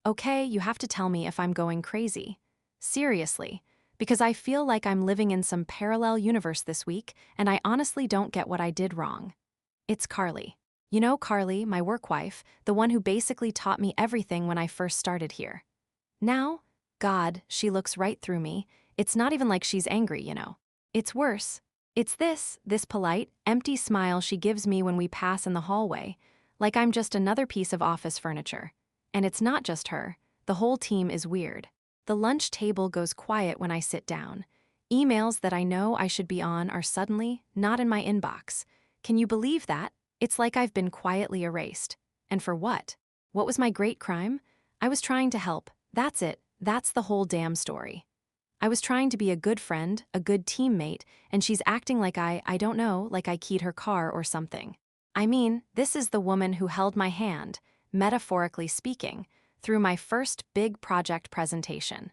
Okay, you have to tell me if I'm going crazy. Seriously, because I feel like I'm living in some parallel universe this week, and I honestly don't get what I did wrong. It's Carly. You know Carly, my work wife, the one who basically taught me everything when I first started here. Now, God, she looks right through me. It's not even like she's angry. It's worse. It's this polite, empty smile she gives me when we pass in the hallway, like I'm just another piece of office furniture. And it's not just her. The whole team is weird. The lunch table goes quiet when I sit down. Emails that I know I should be on are suddenly not in my inbox. Can you believe that? It's like I've been quietly erased. And for what? What was my great crime? I was trying to help. That's it. That's the whole damn story. I was trying to be a good friend, a good teammate, and she's acting like I don't know, like I keyed her car or something. I mean, this is the woman who held my hand, metaphorically speaking, through my first big project presentation.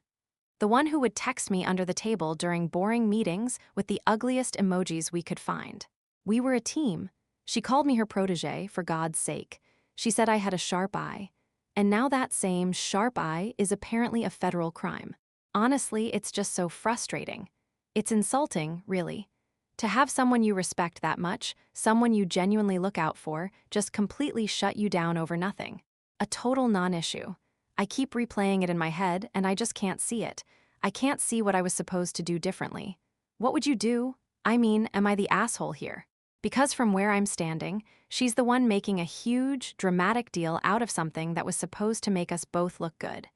The one who would text me under the table during boring meetings with the ugliest emojis we could find. We were a team. She called me her protege, for God's sake. She said I had a sharp eye. And now that same sharp eye is apparently a federal crime. Honestly, it's just so frustrating. It's insulting, really. To have someone you respect that much, someone you genuinely look out for, just completely shut you down over nothing. A total non-issue. I keep replaying it in my head, and I just can't see it. I can't see what I was supposed to do differently. What would you do? I mean, am I the asshole here? Because from where I'm standing, she's the one making a huge, dramatic deal out of something that was supposed to make us both look good.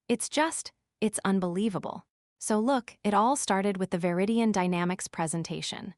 It's unbelievable. So look, it all started with the Viridian Dynamics presentation.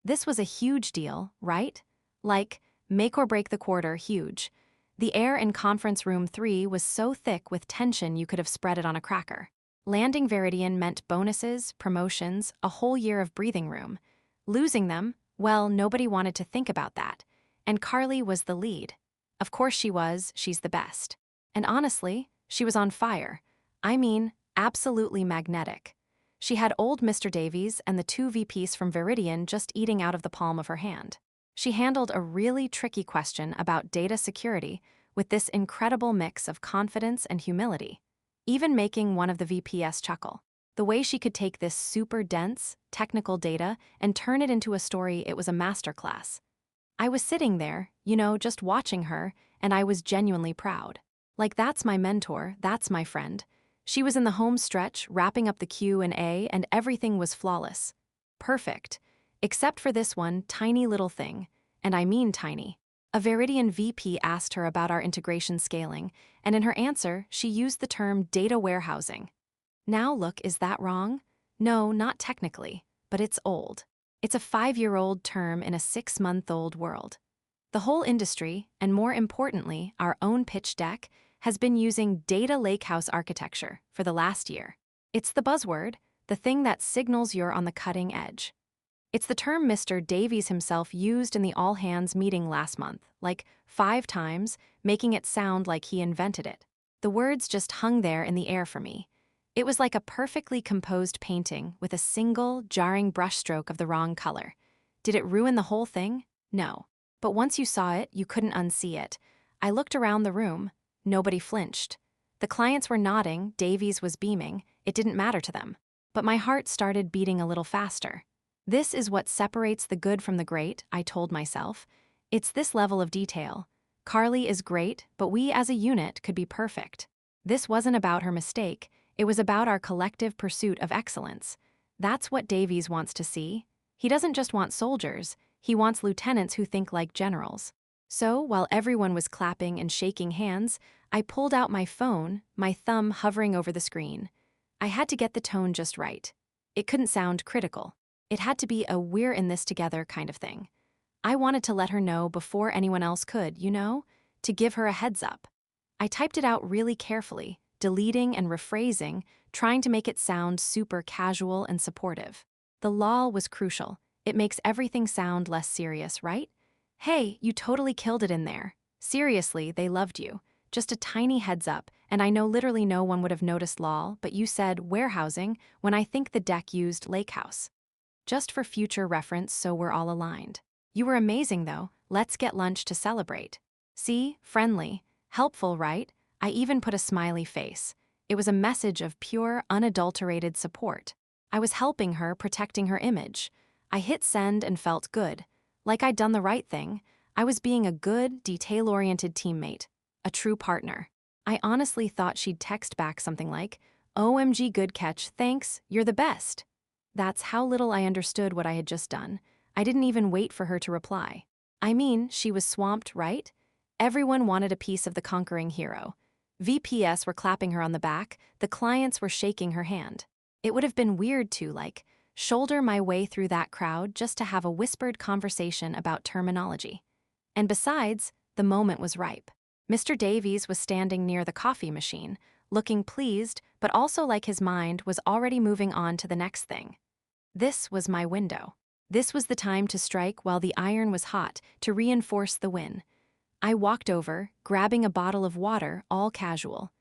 This was a huge deal, right? Like, make or break the quarter huge. The air in conference room 3 was so thick with tension you could have spread it on a cracker. Landing Viridian meant bonuses, promotions, a whole year of breathing room. Losing them, well, nobody wanted to think about that. And Carly was the lead. Of course she was, she's the best. And honestly, she was on fire. I mean, absolutely magnetic. She had old Mr. Davies and the two VPs from Viridian just eating out of the palm of her hand. She handled a really tricky question about data security with this incredible mix of confidence and humility, even making one of the VPs chuckle. The way she could take this super dense, technical data and turn it into a story, it was a masterclass. I was sitting there, just watching her, and I was genuinely proud. Like, that's my mentor, that's my friend. She was in the home stretch, wrapping up the Q&A, and everything was flawless. Perfect. Except for this one tiny little thing, and I mean tiny. A Viridian VP asked her about our integration scaling, and in her answer, she used the term data warehousing. Now look, is that wrong? No, not technically, but it's old. It's a 5-year-old term in a 6-month-old world. The whole industry, and more importantly, our own pitch deck, has been using data lakehouse architecture for the last year. It's the buzzword, the thing that signals you're on the cutting edge. It's the term Mr. Davies himself used in the all-hands meeting last month, like 5 times, making it sound like he invented it. The words just hung there in the air for me. It was like a perfectly composed painting with a single, jarring brushstroke of the wrong color. Did it ruin the whole thing? No. But once you saw it, you couldn't unsee it. I looked around the room. Nobody flinched. The clients were nodding, Davies was beaming, it didn't matter to them. But my heart started beating a little faster. This is what separates the good from the great, I told myself. It's this level of detail. Carly is great, but we as a unit could be perfect. This wasn't about her mistake, it was about our collective pursuit of excellence. That's what Davies wants to see. He doesn't just want soldiers, he wants lieutenants who think like generals. So, while everyone was clapping and shaking hands, I pulled out my phone, my thumb hovering over the screen. I had to get the tone just right. It couldn't sound critical. It had to be a "we're in this together" kind of thing. I wanted to let her know before anyone else could, to give her a heads up. I typed it out really carefully, deleting and rephrasing, trying to make it sound super casual and supportive. The lol was crucial. It makes everything sound less serious, right? Hey, you totally killed it in there. Seriously, they loved you. Just a tiny heads up, and I know literally no one would have noticed lol, but you said warehousing when I think the deck used lakehouse. Just for future reference so we're all aligned. You were amazing though, let's get lunch to celebrate. See, friendly, helpful, right? I even put a smiley face. It was a message of pure, unadulterated support. I was helping her, protecting her image. I hit send and felt good. Like I'd done the right thing. I was being a good, detail-oriented teammate. A true partner. I honestly thought she'd text back something like, "OMG, good catch, thanks, you're the best." That's how little I understood what I had just done. I didn't even wait for her to reply. I mean, she was swamped, right? Everyone wanted a piece of the conquering hero. VPS were clapping her on the back, the clients were shaking her hand. It would have been weird to, like, shoulder my way through that crowd just to have a whispered conversation about terminology. And besides, the moment was ripe. Mr. Davies was standing near the coffee machine, looking pleased, but also like his mind was already moving on to the next thing. This was my window. This was the time to strike while the iron was hot, to reinforce the win. I walked over, grabbing a bottle of water, all casual.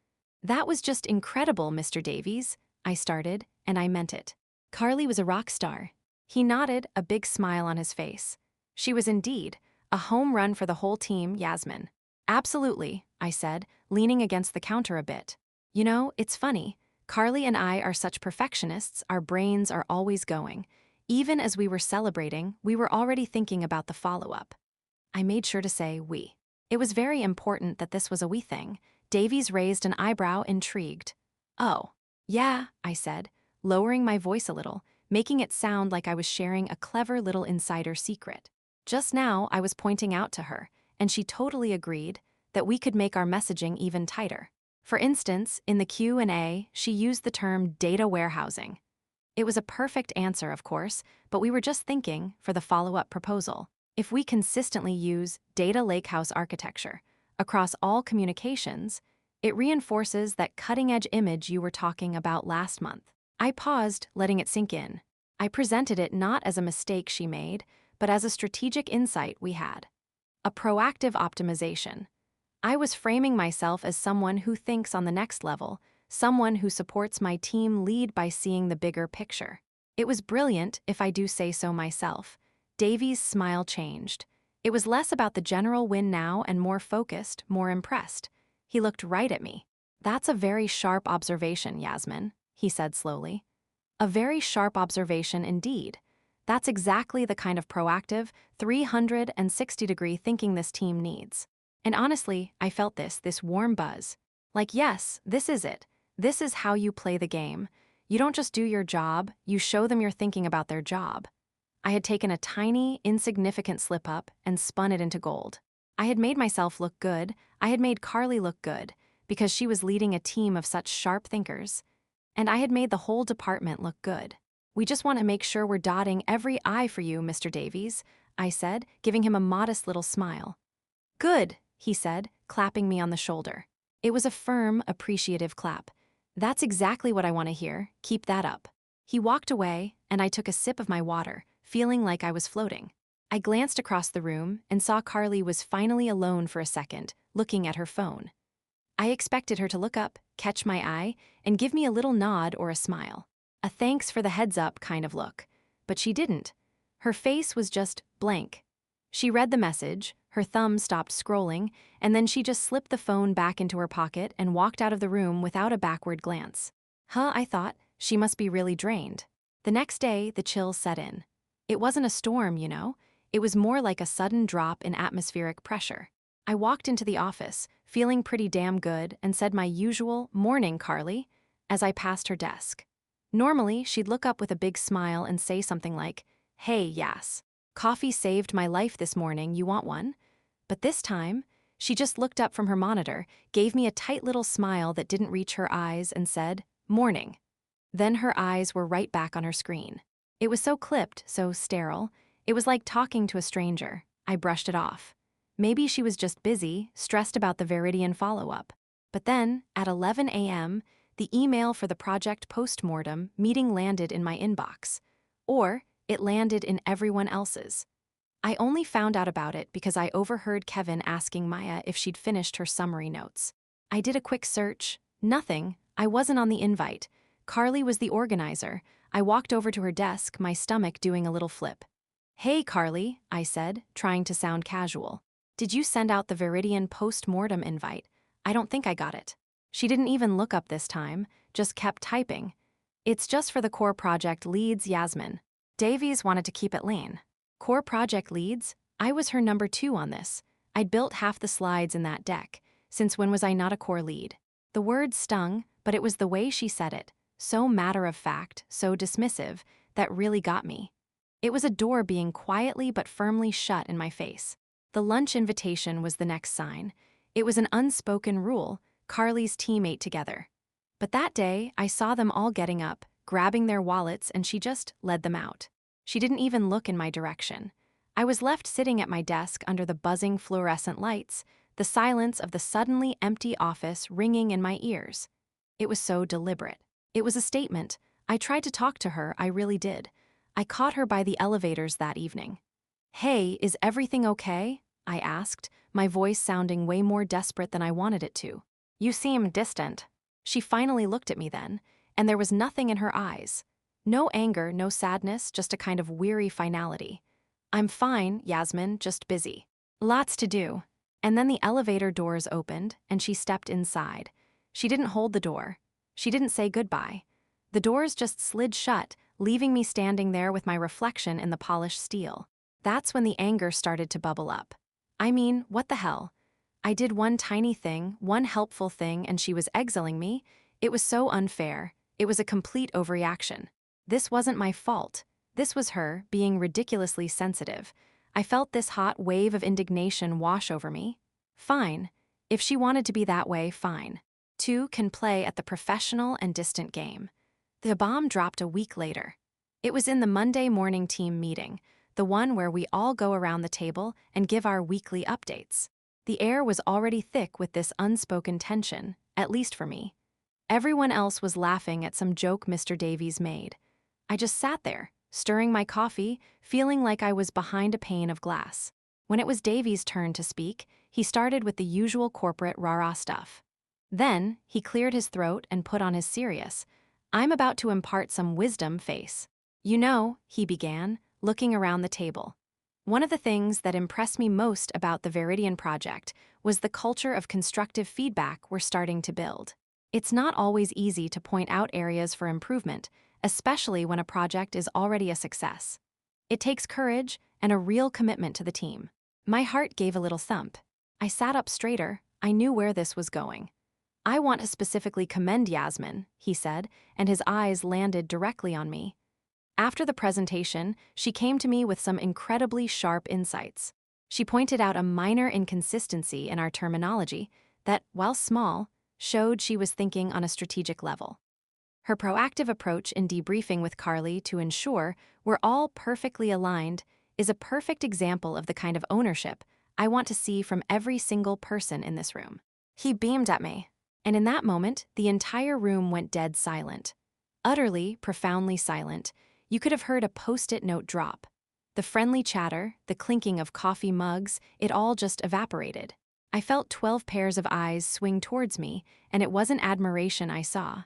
"That was just incredible, Mr. Davies," I started, and I meant it. "Carly was a rock star." He nodded, a big smile on his face. "She was indeed. A home run for the whole team, Yasmin." "Absolutely," I said, leaning against the counter a bit. "You know, it's funny. Carly and I are such perfectionists, our brains are always going. Even as we were celebrating, we were already thinking about the follow-up." I made sure to say we. It was very important that this was a we thing. Davies raised an eyebrow, intrigued. "Oh, yeah," I said, lowering my voice a little, making it sound like I was sharing a clever little insider secret. Just now, I was pointing out to her, and she totally agreed, that we could make our messaging even tighter. For instance, in the Q&A, she used the term data warehousing. It was a perfect answer, of course, but we were just thinking, for the follow-up proposal, if we consistently use data lakehouse architecture across all communications, it reinforces that cutting-edge image you were talking about last month. I paused, letting it sink in. I presented it not as a mistake she made, but as a strategic insight we had. A proactive optimization. I was framing myself as someone who thinks on the next level, someone who supports my team lead by seeing the bigger picture. It was brilliant, if I do say so myself. Davies' smile changed. It was less about the general win now and more focused, more impressed. He looked right at me. "That's a very sharp observation, Yasmin," he said slowly. "A very sharp observation indeed. That's exactly the kind of proactive, 360-degree thinking this team needs." And honestly, I felt this warm buzz. Like, yes, this is it. This is how you play the game. You don't just do your job, you show them you're thinking about their job. I had taken a tiny, insignificant slip-up and spun it into gold. I had made myself look good, I had made Carly look good, because she was leading a team of such sharp thinkers. And I had made the whole department look good. "We just want to make sure we're dotting every I for you, Mr. Davies," I said, giving him a modest little smile. "Good," he said, clapping me on the shoulder. It was a firm, appreciative clap. "That's exactly what I want to hear. Keep that up." He walked away, and I took a sip of my water, feeling like I was floating. I glanced across the room and saw Carly was finally alone for a second, looking at her phone. I expected her to look up, catch my eye, and give me a little nod or a smile. A thanks for the heads-up kind of look. But she didn't. Her face was just blank. She read the message, her thumb stopped scrolling, and then she just slipped the phone back into her pocket and walked out of the room without a backward glance. I thought, she must be really drained. The next day, the chill set in. It wasn't a storm, you know. It was more like a sudden drop in atmospheric pressure. I walked into the office, feeling pretty damn good, and said my usual, "Morning, Carly," as I passed her desk. Normally, she'd look up with a big smile and say something like, "Hey, Yas, coffee saved my life this morning, you want one?" But this time, she just looked up from her monitor, gave me a tight little smile that didn't reach her eyes, and said, "Morning." Then her eyes were right back on her screen. It was so clipped, so sterile. It was like talking to a stranger. I brushed it off. Maybe she was just busy, stressed about the Veridian follow-up. But then, at 11 a.m., the email for the project postmortem meeting landed in my inbox. Or, it landed in everyone else's. I only found out about it because I overheard Kevin asking Maya if she'd finished her summary notes. I did a quick search. Nothing. I wasn't on the invite. Carly was the organizer. I walked over to her desk, my stomach doing a little flip. "Hey, Carly," I said, trying to sound casual. "Did you send out the Veridian post-mortem invite? I don't think I got it." She didn't even look up this time, just kept typing. It's just for the core project leads, Yasmin. Davies wanted to keep it lean. Core project leads? I was her number 2 on this. I'd built half the slides in that deck. Since when was I not a core lead? The word stung, but it was the way she said it, so matter-of-fact, so dismissive, that really got me. It was a door being quietly but firmly shut in my face. The lunch invitation was the next sign. It was an unspoken rule, Carly's team ate together. But that day, I saw them all getting up, grabbing their wallets, and she just led them out. She didn't even look in my direction. I was left sitting at my desk under the buzzing fluorescent lights, the silence of the suddenly empty office ringing in my ears. It was so deliberate. It was a statement. I tried to talk to her, I really did. I caught her by the elevators that evening. "Hey, is everything okay?" I asked, my voice sounding way more desperate than I wanted it to. "You seem distant." She finally looked at me then, and there was nothing in her eyes. No anger, no sadness, just a kind of weary finality. "I'm fine, Yasmin, just busy. Lots to do." And then the elevator doors opened, and she stepped inside. She didn't hold the door. She didn't say goodbye. The doors just slid shut, leaving me standing there with my reflection in the polished steel. That's when the anger started to bubble up. I mean, what the hell? I did one tiny thing, one helpful thing, and she was exiling me. It was so unfair. It was a complete overreaction. This wasn't my fault. This was her, being ridiculously sensitive. I felt this hot wave of indignation wash over me. Fine. If she wanted to be that way, fine. Two can play at the professional and distant game. The bomb dropped a week later. It was in the Monday morning team meeting, the one where we all go around the table and give our weekly updates. The air was already thick with this unspoken tension, at least for me. Everyone else was laughing at some joke Mr. Davies made. I just sat there, stirring my coffee, feeling like I was behind a pane of glass. When it was Davies' turn to speak, he started with the usual corporate rah-rah stuff. Then, he cleared his throat and put on his serious, "I'm about to impart some wisdom" face. "You know," he began, looking around the table. "One of the things that impressed me most about the Veridian project was the culture of constructive feedback we're starting to build. It's not always easy to point out areas for improvement, especially when a project is already a success. It takes courage and a real commitment to the team." My heart gave a little thump. I sat up straighter. I knew where this was going. "I want to specifically commend Yasmin," he said, and his eyes landed directly on me. After the presentation, she came to me with some incredibly sharp insights. She pointed out a minor inconsistency in our terminology that, while small, showed she was thinking on a strategic level. Her proactive approach in debriefing with Carly to ensure we're all perfectly aligned is a perfect example of the kind of ownership I want to see from every single person in this room. He beamed at me, and in that moment, the entire room went dead silent. Utterly, profoundly silent. You could have heard a post-it note drop. The friendly chatter, the clinking of coffee mugs, it all just evaporated. I felt 12 pairs of eyes swing towards me, and it wasn't admiration I saw.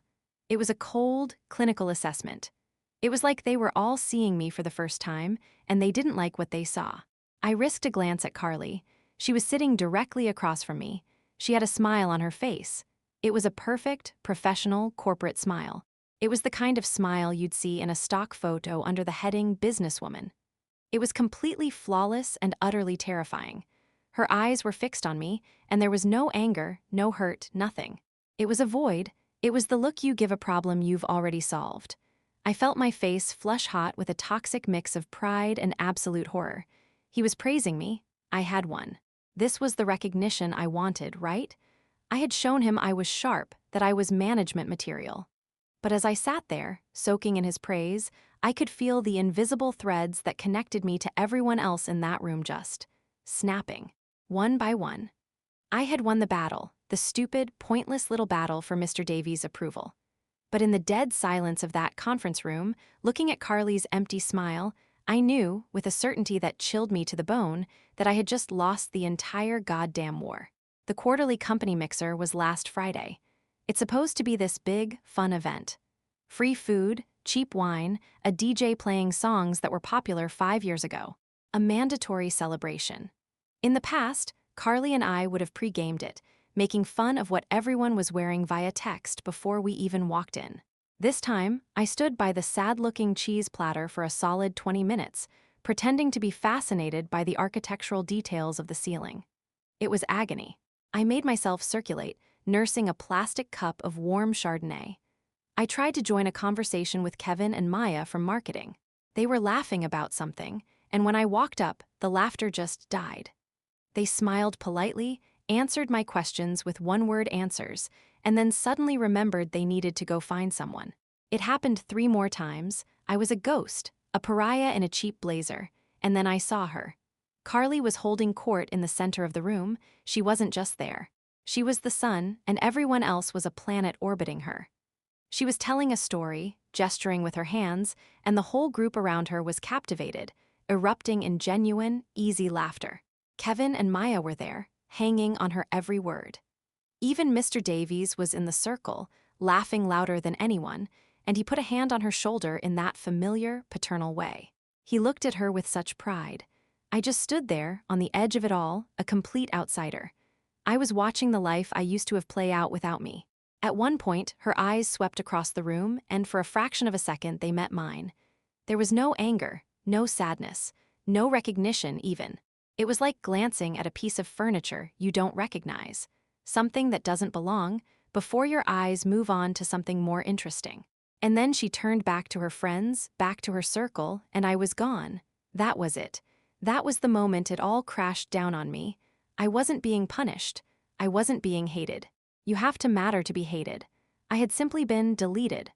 It was a cold, clinical assessment. It was like they were all seeing me for the first time, and they didn't like what they saw. I risked a glance at Carly. She was sitting directly across from me. She had a smile on her face. It was a perfect, professional, corporate smile. It was the kind of smile you'd see in a stock photo under the heading businesswoman. It was completely flawless and utterly terrifying. Her eyes were fixed on me, and there was no anger, no hurt, nothing. It was a void. It was the look you give a problem you've already solved. I felt my face flush hot with a toxic mix of pride and absolute horror. He was praising me. I had won. This was the recognition I wanted, right? I had shown him I was sharp, that I was management material. But as I sat there, soaking in his praise, I could feel the invisible threads that connected me to everyone else in that room just snapping, one by one. I had won the battle, the stupid, pointless little battle for Mr. Davies' approval. But in the dead silence of that conference room, looking at Carly's empty smile, I knew, with a certainty that chilled me to the bone, that I had just lost the entire goddamn war. The quarterly company mixer was last Friday. It's supposed to be this big, fun event. Free food, cheap wine, a DJ playing songs that were popular 5 years ago. A mandatory celebration. In the past, Carly and I would have pre-gamed it, making fun of what everyone was wearing via text before we even walked in. This time, I stood by the sad-looking cheese platter for a solid 20 minutes, pretending to be fascinated by the architectural details of the ceiling. It was agony. I made myself circulate, nursing a plastic cup of warm Chardonnay. I tried to join a conversation with Kevin and Maya from marketing. They were laughing about something, and when I walked up, the laughter just died. They smiled politely, answered my questions with one-word answers, and then suddenly remembered they needed to go find someone. It happened 3 more times. I was a ghost, a pariah in a cheap blazer, and then I saw her. Carly was holding court in the center of the room. She wasn't just there. She was the sun, and everyone else was a planet orbiting her. She was telling a story, gesturing with her hands, and the whole group around her was captivated, erupting in genuine, easy laughter. Kevin and Maya were there, hanging on her every word. Even Mr. Davies was in the circle, laughing louder than anyone, and he put a hand on her shoulder in that familiar, paternal way. He looked at her with such pride. I just stood there, on the edge of it all, a complete outsider. I was watching the life I used to have play out without me. At one point, her eyes swept across the room, and for a fraction of a second they met mine. There was no anger, no sadness, no recognition even. It was like glancing at a piece of furniture you don't recognize, something that doesn't belong, before your eyes move on to something more interesting. And then she turned back to her friends, back to her circle, and I was gone. That was it. That was the moment it all crashed down on me. I wasn't being punished. I wasn't being hated. You have to matter to be hated. I had simply been deleted.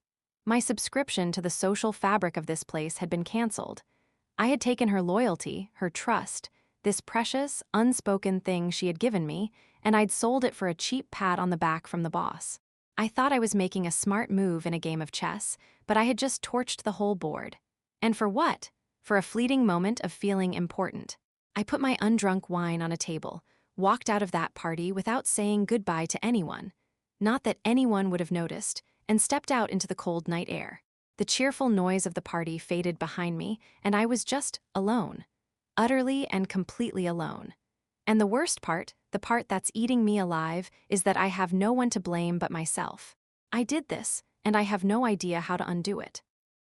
My subscription to the social fabric of this place had been canceled. I had taken her loyalty, her trust, this precious, unspoken thing she had given me, and I'd sold it for a cheap pat on the back from the boss. I thought I was making a smart move in a game of chess, but I had just torched the whole board. And for what? For a fleeting moment of feeling important. I put my undrunk wine on a table, walked out of that party without saying goodbye to anyone. Not that anyone would have noticed, and stepped out into the cold night air. The cheerful noise of the party faded behind me, and I was just alone. Utterly and completely alone. And the worst part, the part that's eating me alive, is that I have no one to blame but myself. I did this, and I have no idea how to undo it.